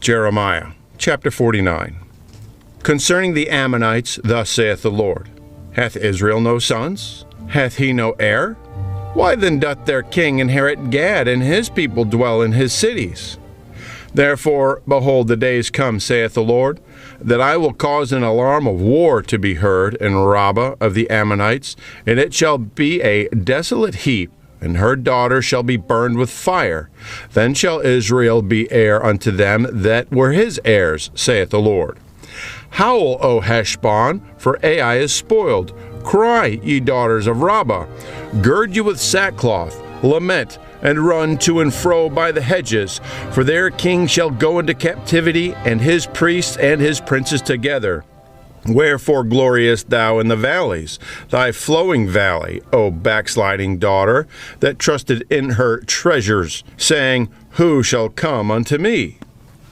Jeremiah chapter 49. Concerning the Ammonites, thus saith the Lord, Hath Israel no sons? Hath he no heir? Why then doth their king inherit Gad, and his people dwell in his cities? Therefore, behold, the days come, saith the Lord, that I will cause an alarm of war to be heard in Rabbah of the Ammonites, and it shall be a desolate heap, and her daughter shall be burned with fire. Then shall Israel be heir unto them that were his heirs, saith the Lord. Howl, O Heshbon, for Ai is spoiled. Cry, ye daughters of Rabbah. Gird you with sackcloth, lament, and run to and fro by the hedges, for their king shall go into captivity, and his priests and his princes together. Wherefore gloriest thou in the valleys, thy flowing valley, O backsliding daughter, that trusted in her treasures, saying, Who shall come unto me?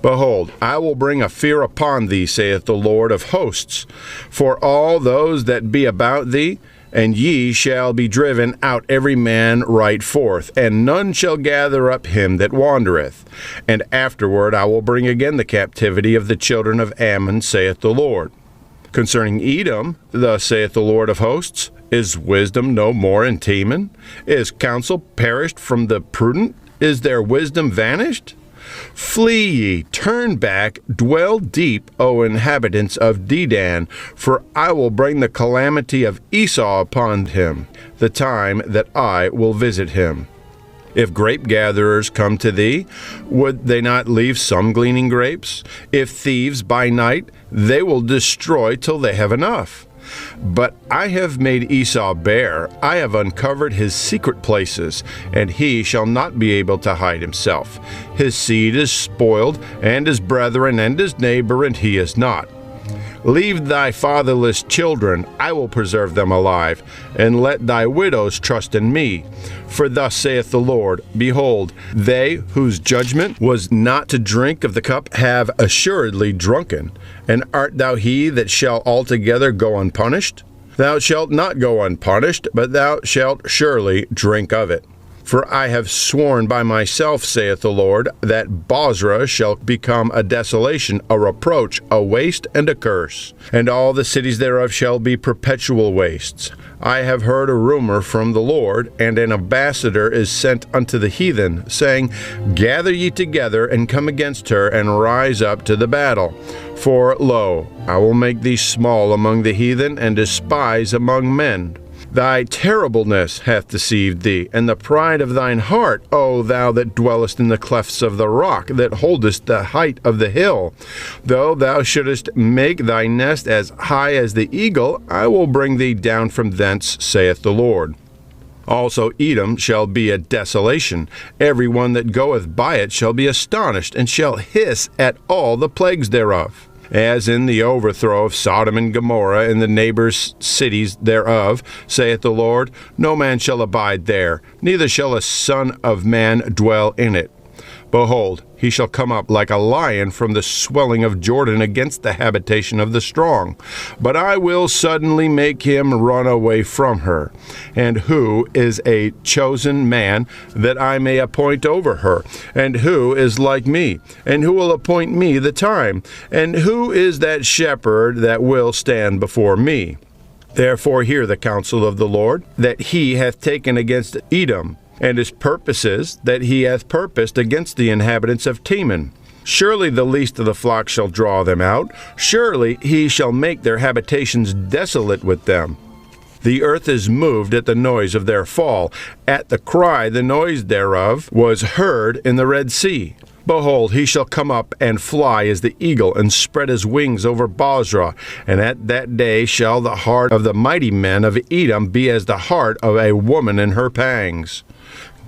Behold, I will bring a fear upon thee, saith the Lord of hosts, for all those that be about thee, and ye shall be driven out every man right forth, and none shall gather up him that wandereth. And afterward I will bring again the captivity of the children of Ammon, saith the Lord. Concerning Edom, thus saith the Lord of hosts, Is wisdom no more in Teman? Is counsel perished from the prudent? Is their wisdom vanished? Flee ye, turn back, dwell deep, O inhabitants of Dedan, for I will bring the calamity of Esau upon him, the time that I will visit him. If grapegatherers come to thee, would they not leave some gleaning grapes? If thieves by night, they will destroy till they have enough. But I have made Esau bare, I have uncovered his secret places, and he shall not be able to hide himself. His seed is spoiled, and his brethren, and his neighbor, and he is not. Leave thy fatherless children, I will preserve them alive, and let thy widows trust in me. For thus saith the Lord, Behold, they whose judgment was not to drink of the cup have assuredly drunken. And art thou he that shall altogether go unpunished? Thou shalt not go unpunished, but thou shalt surely drink of it. For I have sworn by myself, saith the Lord, that Bozrah shall become a desolation, a reproach, a waste, and a curse, and all the cities thereof shall be perpetual wastes. I have heard a rumor from the Lord, and an ambassador is sent unto the heathen, saying, Gather ye together, and come against her, and rise up to the battle. For, lo, I will make thee small among the heathen, and despise among men. Thy terribleness hath deceived thee, and the pride of thine heart, O thou that dwellest in the clefts of the rock, that holdest the height of the hill. Though thou shouldest make thy nest as high as the eagle, I will bring thee down from thence, saith the Lord. Also Edom shall be a desolation. Every one that goeth by it shall be astonished, and shall hiss at all the plagues thereof. As in the overthrow of Sodom and Gomorrah and the neighbors' cities thereof, saith the Lord, no man shall abide there, neither shall a son of man dwell in it. Behold, he shall come up like a lion from the swelling of Jordan against the habitation of the strong. But I will suddenly make him run away from her. And who is a chosen man that I may appoint over her? And who is like me? And who will appoint me the time? And who is that shepherd that will stand before me? Therefore hear the counsel of the Lord, that he hath taken against Edom, and his purposes that he hath purposed against the inhabitants of Teman. Surely the least of the flock shall draw them out. Surely he shall make their habitations desolate with them. The earth is moved at the noise of their fall. At the cry the noise thereof was heard in the Red Sea. Behold, he shall come up and fly as the eagle, and spread his wings over Bozrah. And at that day shall the heart of the mighty men of Edom be as the heart of a woman in her pangs.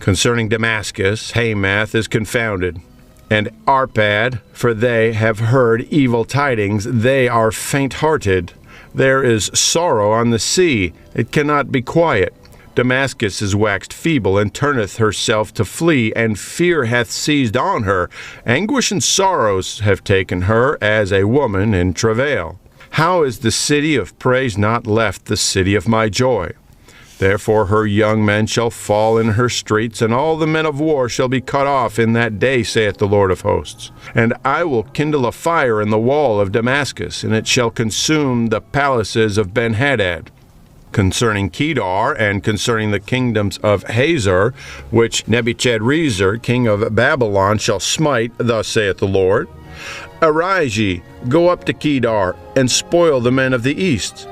Concerning Damascus, Hamath is confounded, and Arpad, for they have heard evil tidings, they are faint-hearted. There is sorrow on the sea, it cannot be quiet. Damascus is waxed feeble, and turneth herself to flee, and fear hath seized on her. Anguish and sorrows have taken her, as a woman in travail. How is the city of praise not left the city of my joy? Therefore her young men shall fall in her streets, and all the men of war shall be cut off in that day, saith the Lord of hosts. And I will kindle a fire in the wall of Damascus, and it shall consume the palaces of Benhadad. Concerning Kedar, and concerning the kingdoms of Hazor, which Nebuchadrezzar king of Babylon shall smite, thus saith the Lord. Arise ye, go up to Kedar, and spoil the men of the east.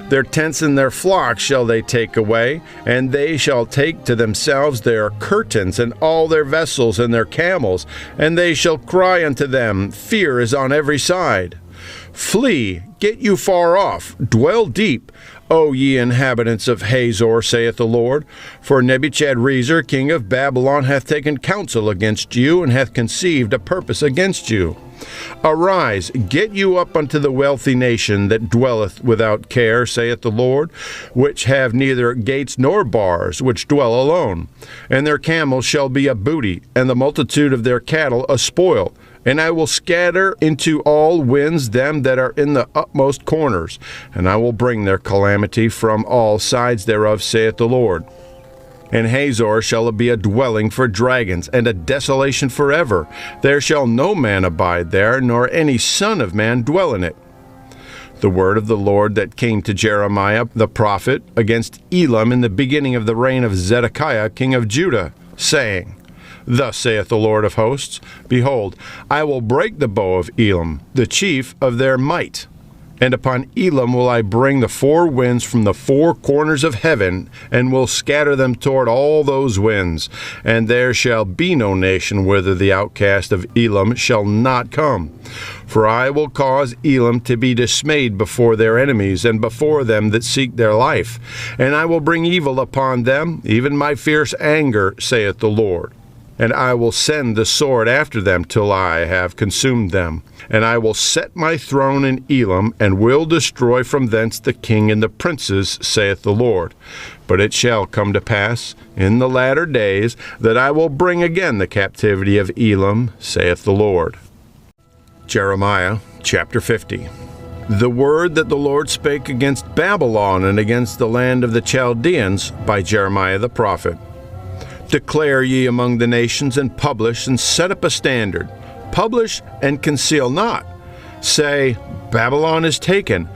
Their tents and their flocks shall they take away, and they shall take to themselves their curtains, and all their vessels, and their camels, and they shall cry unto them, Fear is on every side. Flee, get you far off, dwell deep, O ye inhabitants of Hazor, saith the Lord. For Nebuchadrezzar king of Babylon hath taken counsel against you, and hath conceived a purpose against you. Arise, get you up unto the wealthy nation that dwelleth without care, saith the Lord, which have neither gates nor bars, which dwell alone. And their camels shall be a booty, and the multitude of their cattle a spoil. And I will scatter into all winds them that are in the utmost corners, and I will bring their calamity from all sides thereof, saith the Lord. And Hazor shall be a dwelling for dragons, and a desolation forever. There shall no man abide there, nor any son of man dwell in it. The word of the Lord that came to Jeremiah the prophet against Elam in the beginning of the reign of Zedekiah king of Judah, saying, Thus saith the Lord of hosts, Behold, I will break the bow of Elam, the chief of their might. And upon Elam will I bring the four winds from the four corners of heaven, and will scatter them toward all those winds. And there shall be no nation whither the outcast of Elam shall not come. For I will cause Elam to be dismayed before their enemies, and before them that seek their life. And I will bring evil upon them, even my fierce anger, saith the Lord. And I will send the sword after them till I have consumed them. And I will set my throne in Elam, and will destroy from thence the king and the princes, saith the Lord. But it shall come to pass in the latter days that I will bring again the captivity of Elam, saith the Lord. Jeremiah chapter 50. The word that the Lord spake against Babylon and against the land of the Chaldeans by Jeremiah the prophet. Declare ye among the nations, and publish, and set up a standard. Publish and conceal not. Say, Babylon is taken,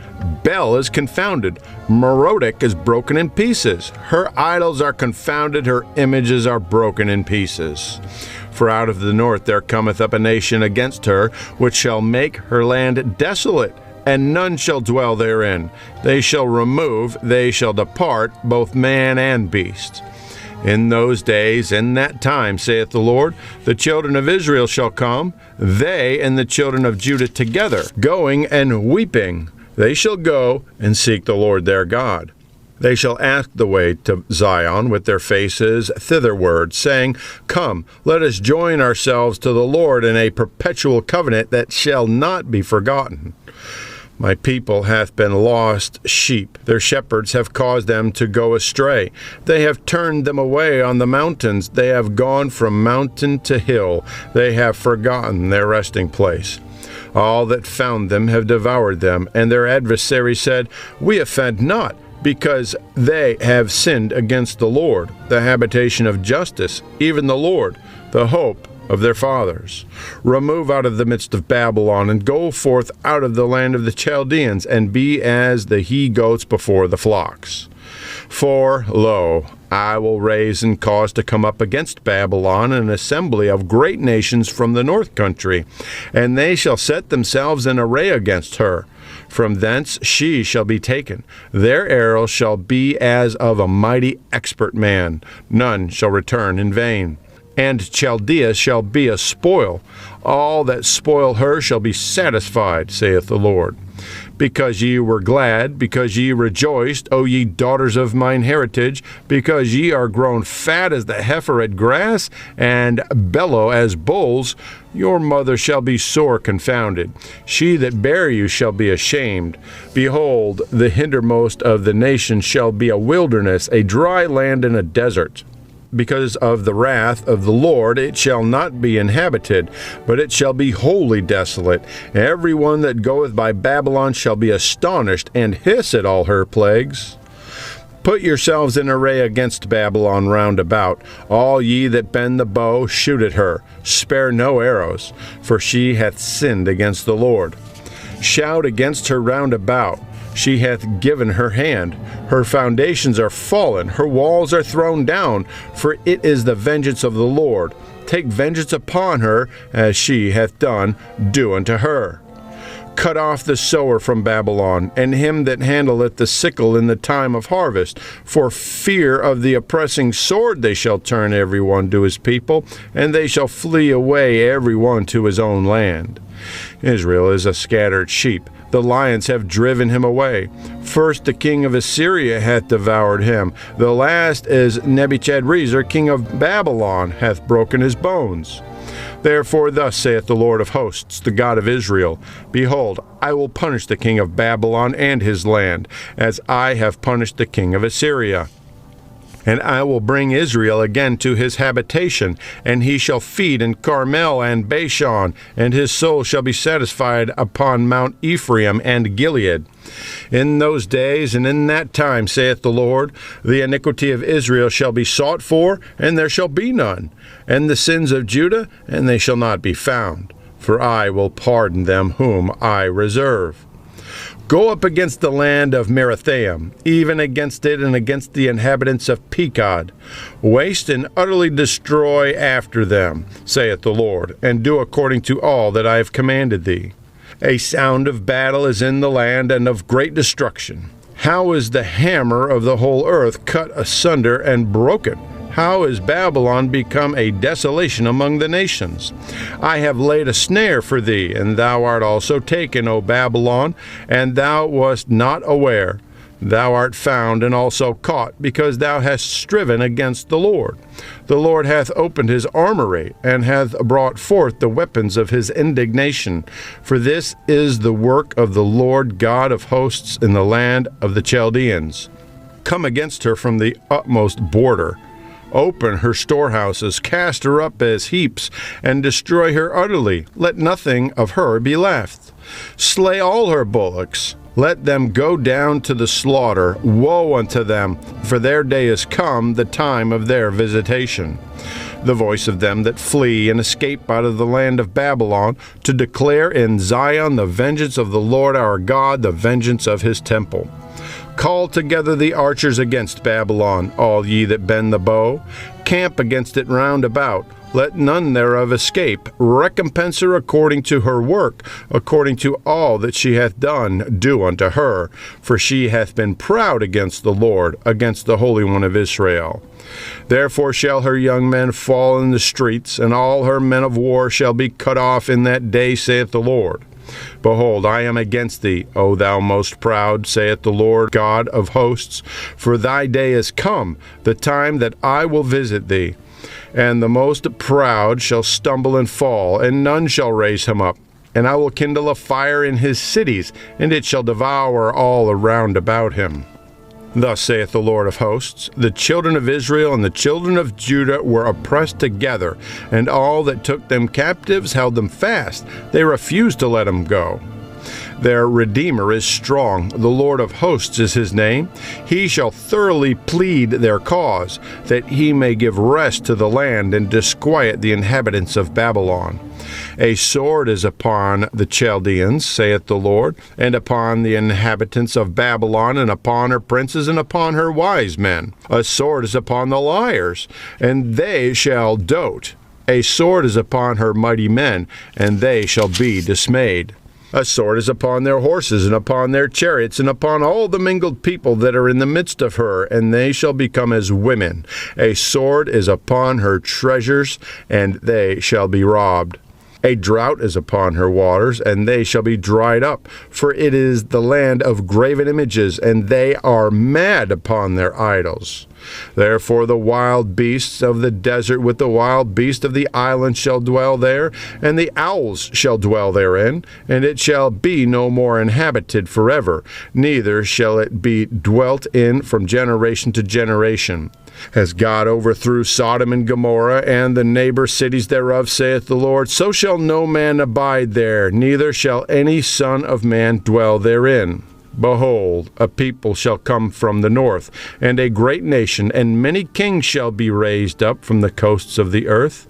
Bel is confounded, Merodach is broken in pieces. Her idols are confounded, her images are broken in pieces. For out of the north there cometh up a nation against her, which shall make her land desolate, and none shall dwell therein. They shall remove, they shall depart, both man and beast. In those days, in that time, saith the Lord, the children of Israel shall come, they and the children of Judah together, going and weeping. They shall go and seek the Lord their God. They shall ask the way to Zion with their faces thitherward, saying, Come, let us join ourselves to the Lord in a perpetual covenant that shall not be forgotten. My people hath been lost sheep. Their shepherds have caused them to go astray. They have turned them away on the mountains. They have gone from mountain to hill. They have forgotten their resting place. All that found them have devoured them, and their adversaries said, We offend not, because they have sinned against the Lord, the habitation of justice, even the Lord, the hope of their fathers. Remove out of the midst of Babylon, and go forth out of the land of the Chaldeans, and be as the he-goats before the flocks. For, lo, I will raise and cause to come up against Babylon an assembly of great nations from the north country, and they shall set themselves in array against her. From thence she shall be taken. Their arrows shall be as of a mighty expert man. None shall return in vain. And Chaldea shall be a spoil. All that spoil her shall be satisfied, saith the Lord. Because ye were glad, because ye rejoiced, O ye daughters of mine heritage, because ye are grown fat as the heifer at grass, and bellow as bulls, your mother shall be sore confounded. She that bare you shall be ashamed. Behold, the hindermost of the nations shall be a wilderness, a dry land and a desert. Because of the wrath of the Lord it shall not be inhabited, but it shall be wholly desolate. Every one that goeth by Babylon shall be astonished, and hiss at all her plagues. Put yourselves in array against Babylon round about. All ye that bend the bow, shoot at her. Spare no arrows, for she hath sinned against the Lord. Shout against her round about. She hath given her hand. Her foundations are fallen, her walls are thrown down, for it is the vengeance of the Lord. Take vengeance upon her, as she hath done, do unto her. Cut off the sower from Babylon, and him that handleth the sickle in the time of harvest. For fear of the oppressing sword they shall turn every one to his people, and they shall flee away every one to his own land. Israel is a scattered sheep. The lions have driven him away. First the king of Assyria hath devoured him. The last is Nebuchadrezzar, king of Babylon, hath broken his bones. Therefore thus saith the Lord of hosts, the God of Israel, Behold, I will punish the king of Babylon and his land, as I have punished the king of Assyria. And I will bring Israel again to his habitation, and he shall feed in Carmel and Bashan, and his soul shall be satisfied upon Mount Ephraim and Gilead. In those days and in that time, saith the Lord, the iniquity of Israel shall be sought for, and there shall be none, and the sins of Judah, and they shall not be found. For I will pardon them whom I reserve. Go up against the land of Merathaim, even against it and against the inhabitants of Pekod. Waste and utterly destroy after them, saith the Lord, and do according to all that I have commanded thee. A sound of battle is in the land, and of great destruction. How is the hammer of the whole earth cut asunder and broken? How is Babylon become a desolation among the nations? I have laid a snare for thee, and thou art also taken, O Babylon, and thou wast not aware. Thou art found and also caught, because thou hast striven against the Lord. The Lord hath opened his armory, and hath brought forth the weapons of his indignation. For this is the work of the Lord God of hosts in the land of the Chaldeans. Come against her from the utmost border. Open her storehouses, cast her up as heaps, and destroy her utterly. Let nothing of her be left. Slay all her bullocks. Let them go down to the slaughter. Woe unto them, for their day is come, the time of their visitation. The voice of them that flee and escape out of the land of Babylon, to declare in Zion the vengeance of the Lord our God, the vengeance of his temple. Call together the archers against Babylon, all ye that bend the bow. Camp against it round about. Let none thereof escape. Recompense her according to her work, according to all that she hath done, do unto her. For she hath been proud against the Lord, against the Holy One of Israel. Therefore shall her young men fall in the streets, and all her men of war shall be cut off in that day, saith the Lord. Behold, I am against thee, O thou most proud, saith the Lord God of hosts. For thy day is come, the time that I will visit thee. And the most proud shall stumble and fall, and none shall raise him up. And I will kindle a fire in his cities, and it shall devour all around about him. Thus saith the Lord of hosts, the children of Israel and the children of Judah were oppressed together, and all that took them captives held them fast. They refused to let them go. Their Redeemer is strong. The Lord of hosts is his name. He shall thoroughly plead their cause, that he may give rest to the land and disquiet the inhabitants of Babylon. A sword is upon the Chaldeans, saith the Lord, and upon the inhabitants of Babylon, and upon her princes, and upon her wise men. A sword is upon the liars, and they shall dote. A sword is upon her mighty men, and they shall be dismayed. A sword is upon their horses, and upon their chariots, and upon all the mingled people that are in the midst of her, and they shall become as women. A sword is upon her treasures, and they shall be robbed. A drought is upon her waters, and they shall be dried up. For it is the land of graven images, and they are mad upon their idols. Therefore the wild beasts of the desert with the wild beast of the island shall dwell there, and the owls shall dwell therein, and it shall be no more inhabited forever, neither shall it be dwelt in from generation to generation. As God overthrew Sodom and Gomorrah and the neighbor cities thereof, saith the Lord, so shall no man abide there, neither shall any son of man dwell therein. Behold, a people shall come from the north, and a great nation, and many kings shall be raised up from the coasts of the earth.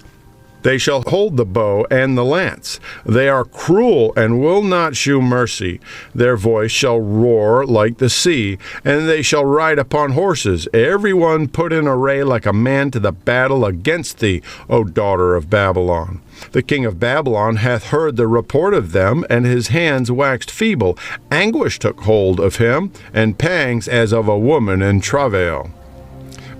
They shall hold the bow and the lance. They are cruel and will not shew mercy. Their voice shall roar like the sea, and they shall ride upon horses, every one put in array like a man to the battle against thee, O daughter of Babylon. The king of Babylon hath heard the report of them, and his hands waxed feeble. Anguish took hold of him, and pangs as of a woman in travail.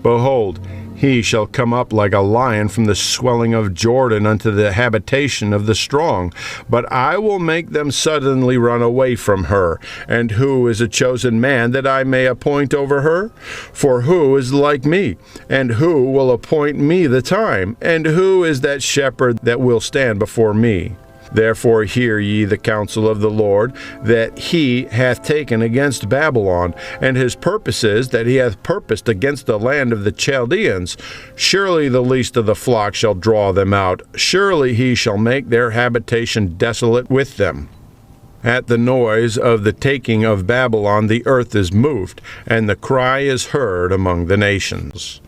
Behold, he shall come up like a lion from the swelling of Jordan unto the habitation of the strong. But I will make them suddenly run away from her. And who is a chosen man that I may appoint over her? For who is like me? And who will appoint me the time? And who is that shepherd that will stand before me? Therefore hear ye the counsel of the Lord, that he hath taken against Babylon, and his purposes that he hath purposed against the land of the Chaldeans. Surely the least of the flock shall draw them out. Surely he shall make their habitation desolate with them. At the noise of the taking of Babylon the earth is moved, and the cry is heard among the nations.